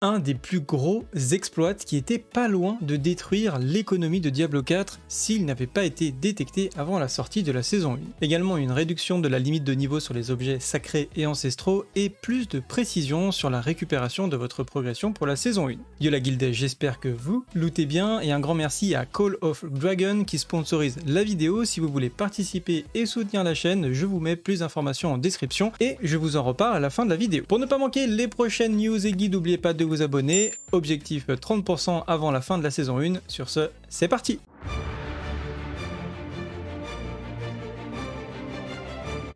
un des plus gros exploits qui était pas loin de détruire l'économie de Diablo 4 s'il n'avait pas été détecté avant la sortie de la saison 1. Également une réduction de la limite de niveau sur les objets sacrés et ancestraux et plus de précision sur la récupération de votre progression pour la saison 1. Yo la guilde, j'espère que vous lootez bien et un grand merci à Call of Dragon qui sponsorise la vidéo. Si vous voulez participer et soutenir la chaîne, je vous mets plus d'informations en description et je vous en reparle à la fin de la vidéo. Pour ne pas manquer les prochaines news et guides, n'oubliez pas de vous abonner. Objectif 30% avant la fin de la saison 1. Sur ce, c'est parti!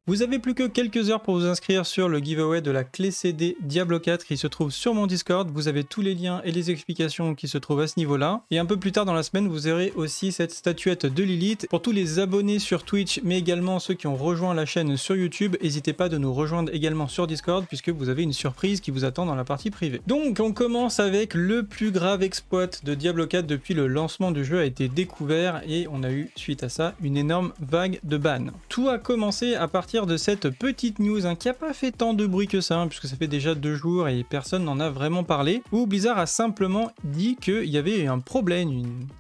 Vous avez plus que quelques heures pour vous inscrire sur le giveaway de la clé CD Diablo 4 qui se trouve sur mon Discord. Vous avez tous les liens et les explications qui se trouvent à ce niveau-là. Et un peu plus tard dans la semaine, vous aurez aussi cette statuette de Lilith. Pour tous les abonnés sur Twitch, mais également ceux qui ont rejoint la chaîne sur YouTube, n'hésitez pas de nous rejoindre également sur Discord puisque vous avez une surprise qui vous attend dans la partie privée. Donc on commence avec le plus grave exploit de Diablo 4 depuis le lancement du jeu a été découvert et on a eu suite à ça une énorme vague de bans. Tout a commencé à partir de cette petite news qui n'a pas fait tant de bruit que ça, puisque ça fait déjà 2 jours et personne n'en a vraiment parlé, où Blizzard a simplement dit qu'il y avait un problème,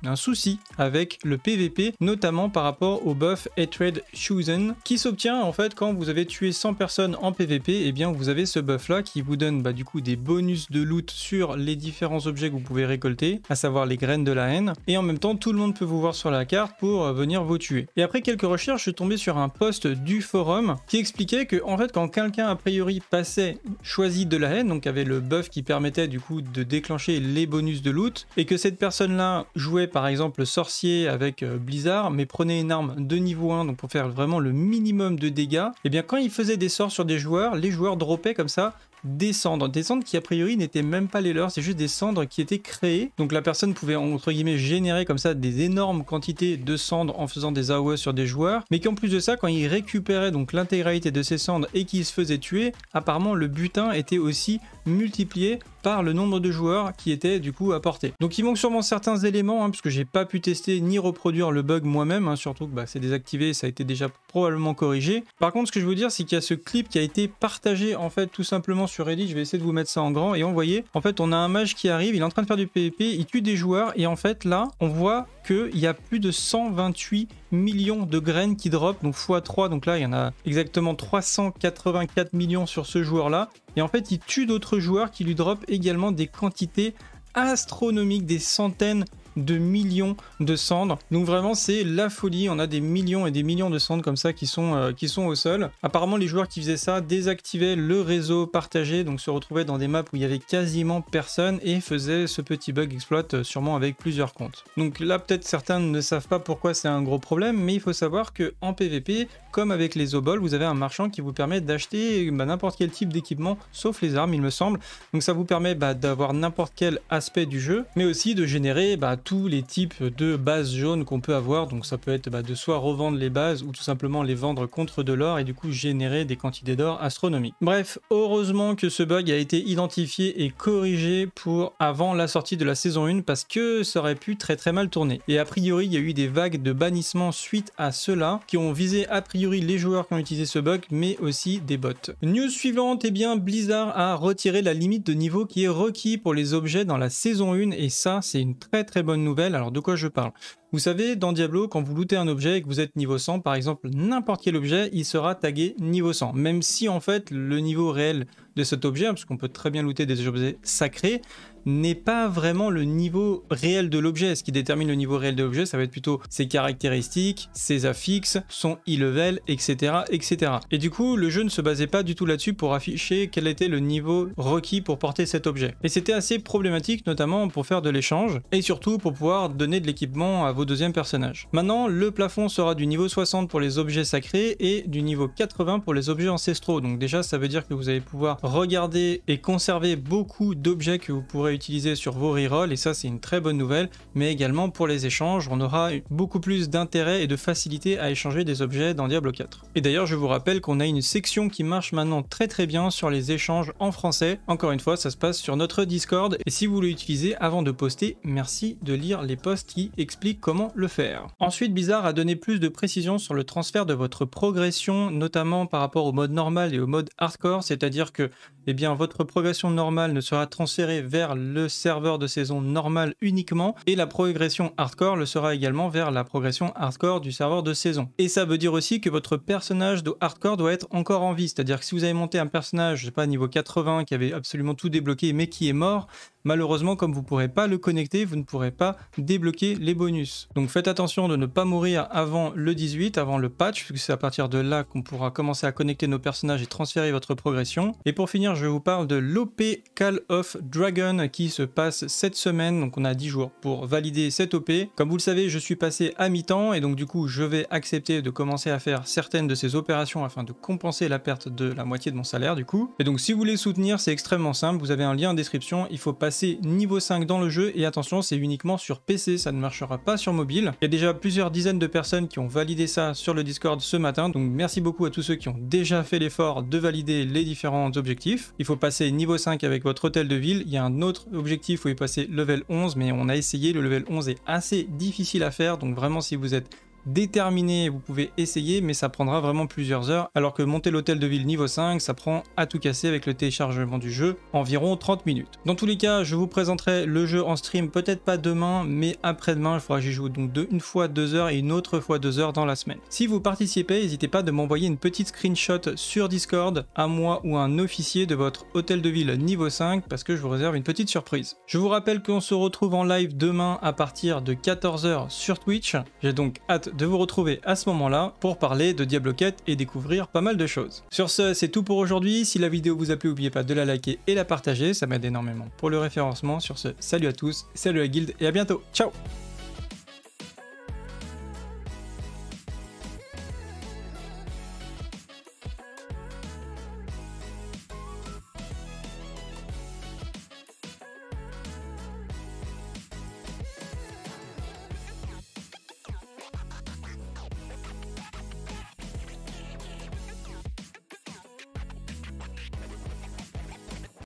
un souci avec le PVP, notamment par rapport au buff Hatred Chosen, qui s'obtient en fait quand vous avez tué 100 personnes en PVP, et bien vous avez ce buff là qui vous donne du coup des bonus de loot sur les différents objets que vous pouvez récolter, à savoir les graines de la haine, et en même temps tout le monde peut vous voir sur la carte pour venir vous tuer. Et après quelques recherches, je suis tombé sur un post du forum qui expliquait que en fait quand quelqu'un a priori passait choisi de la haine, donc avait le buff qui permettait du coup de déclencher les bonus de loot, et que cette personne là jouait par exemple sorcier avec Blizzard mais prenait une arme de niveau 1 donc pour faire vraiment le minimum de dégâts, et bien quand il faisait des sorts sur des joueurs, les joueurs droppaient comme ça des cendres qui a priori n'étaient même pas les leurs, c'est juste des cendres qui étaient créées. Donc la personne pouvait entre guillemets générer comme ça des énormes quantités de cendres en faisant des AOE sur des joueurs, mais qu'en plus de ça, quand il récupérait donc l'intégralité de ces cendres et qu'il se faisait tuer, apparemment le butin était aussi multiplié par le nombre de joueurs qui étaient du coup apportés. Donc il manque sûrement certains éléments puisque j'ai pas pu tester ni reproduire le bug moi-même, surtout que c'est désactivé, ça a été déjà probablement corrigé. Par contre, ce que je veux dire, c'est qu'il y a ce clip qui a été partagé en fait tout simplement sur Reddit. Je vais essayer de vous mettre ça en grand et on voyait, en fait on a un mage qui arrive, il est en train de faire du PVP, il tue des joueurs et en fait là on voit qu'il y a plus de 128 millions de graines qui drop, donc x3, donc là il y en a exactement 384 millions sur ce joueur là, et en fait il tue d'autres joueurs qui lui drop également des quantités astronomiques, des centaines de millions de cendres. Donc vraiment c'est la folie, on a des millions et des millions de cendres comme ça qui sont au sol. Apparemment les joueurs qui faisaient ça désactivaient le réseau partagé, donc se retrouvaient dans des maps où il y avait quasiment personne et faisaient ce petit bug exploit sûrement avec plusieurs comptes. Donc là peut-être certains ne savent pas pourquoi c'est un gros problème, mais il faut savoir que en PVP, comme avec les obols, vous avez un marchand qui vous permet d'acheter n'importe quel type d'équipement sauf les armes il me semble. Donc ça vous permet d'avoir n'importe quel aspect du jeu, mais aussi de générer tous les types de bases jaunes qu'on peut avoir. Donc ça peut être de soit revendre les bases ou tout simplement les vendre contre de l'or et du coup générer des quantités d'or astronomiques. Bref, heureusement que ce bug a été identifié et corrigé pour avant la sortie de la saison 1 parce que ça aurait pu très mal tourner. Et a priori il y a eu des vagues de bannissement suite à cela qui ont visé a priori les joueurs qui ont utilisé ce bug mais aussi des bots. News suivante, bien Blizzard a retiré la limite de niveau qui est requis pour les objets dans la saison 1 et ça c'est une très bonne nouvelle. Alors de quoi je parle? Vous savez, dans Diablo, quand vous lootez un objet et que vous êtes niveau 100, par exemple, n'importe quel objet, il sera tagué niveau 100. Même si en fait le niveau réel de cet objet, parce qu'on peut très bien looter des objets sacrés, n'est pas vraiment le niveau réel de l'objet. Ce qui détermine le niveau réel de l'objet, ça va être plutôt ses caractéristiques, ses affixes, son e-level, etc., etc. Et du coup, le jeu ne se basait pas du tout là-dessus pour afficher quel était le niveau requis pour porter cet objet. Et c'était assez problématique, notamment pour faire de l'échange, et surtout pour pouvoir donner de l'équipement à vos deuxièmes personnages. Maintenant, le plafond sera du niveau 60 pour les objets sacrés et du niveau 80 pour les objets ancestraux. Donc déjà, ça veut dire que vous allez pouvoir regarder et conserver beaucoup d'objets que vous pourrez utiliser sur vos rerolls, et ça c'est une très bonne nouvelle. Mais également pour les échanges, on aura beaucoup plus d'intérêt et de facilité à échanger des objets dans Diablo 4. Et d'ailleurs, je vous rappelle qu'on a une section qui marche maintenant très bien sur les échanges en français. Encore une fois, ça se passe sur notre Discord, et si vous voulez l'utilisez avant de poster, merci de lire les posts qui expliquent comment le faire. Ensuite, Blizzard a donné plus de précision sur le transfert de votre progression, notamment par rapport au mode normal et au mode hardcore, c'est-à-dire que eh bien votre progression normale ne sera transférée vers le serveur de saison normal uniquement, et la progression hardcore le sera également vers la progression hardcore du serveur de saison. Et ça veut dire aussi que votre personnage de hardcore doit être encore en vie, c'est-à-dire que si vous avez monté un personnage, je sais pas, niveau 80, qui avait absolument tout débloqué mais qui est mort, malheureusement, comme vous ne pourrez pas le connecter, vous ne pourrez pas débloquer les bonus. Donc faites attention de ne pas mourir avant le 18, avant le patch, puisque c'est à partir de là qu'on pourra commencer à connecter nos personnages et transférer votre progression. Et pour finir, je vous parle de l'OP Call of Dragon qui se passe cette semaine, donc on a 10 jours pour valider cette OP. Comme vous le savez, je suis passé à mi-temps et donc du coup, je vais accepter de commencer à faire certaines de ces opérations afin de compenser la perte de la moitié de mon salaire du coup. Et donc si vous voulez soutenir, c'est extrêmement simple, vous avez un lien en description, il faut passer niveau 5 dans le jeu et attention, c'est uniquement sur PC, ça ne marchera pas sur mobile. Il y a déjà plusieurs dizaines de personnes qui ont validé ça sur le Discord ce matin, donc merci beaucoup à tous ceux qui ont déjà fait l'effort de valider les différents objectifs. Il faut passer niveau 5 avec votre hôtel de ville, il y a un autre objectif où il faut passer level 11, mais on a essayé, le level 11 est assez difficile à faire, donc vraiment si vous êtes déterminé, vous pouvez essayer, mais ça prendra vraiment plusieurs heures, alors que monter l'hôtel de ville niveau 5, ça prend à tout casser avec le téléchargement du jeu environ 30 minutes. Dans tous les cas, je vous présenterai le jeu en stream, peut-être pas demain, mais après-demain, il faudra que j'y joue donc une fois 2 heures et une autre fois 2 heures dans la semaine. Si vous participez, n'hésitez pas de m'envoyer une petite screenshot sur Discord, à moi ou à un officier de votre hôtel de ville niveau 5, parce que je vous réserve une petite surprise. Je vous rappelle qu'on se retrouve en live demain à partir de 14 h sur Twitch. J'ai donc hâte de vous retrouver à ce moment-là pour parler de Diablo 4 et découvrir pas mal de choses. Sur ce, c'est tout pour aujourd'hui. Si la vidéo vous a plu, n'oubliez pas de la liker et la partager, ça m'aide énormément pour le référencement. Sur ce, salut à tous, salut la guilde et à bientôt. Ciao!